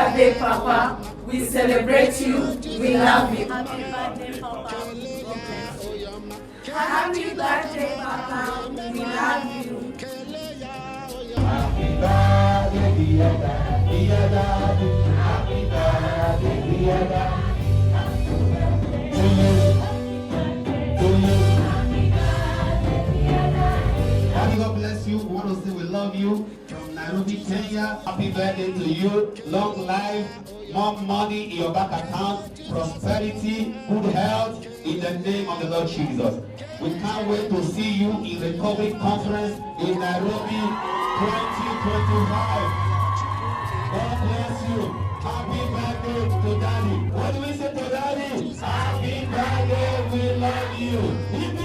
birthday, Papa. We celebrate you. We love you. Happy birthday, Papa. God bless you. Happy birthday, Papa. We love you. Happy birthday, dear daddy, dear daddy. Happy birthday, dear daddy. To you, to you. Daddy, God bless you. We want to say we love you from Nairobi, Kenya. Happy birthday to you. Long life, more money in your bank account, prosperity, good health in the name of the Lord Jesus. We can't wait to see you in the COVID conference in Nairobi 2025. God bless you. Happy birthday to Daddy. What do we say to Daddy? Happy birthday, we love you.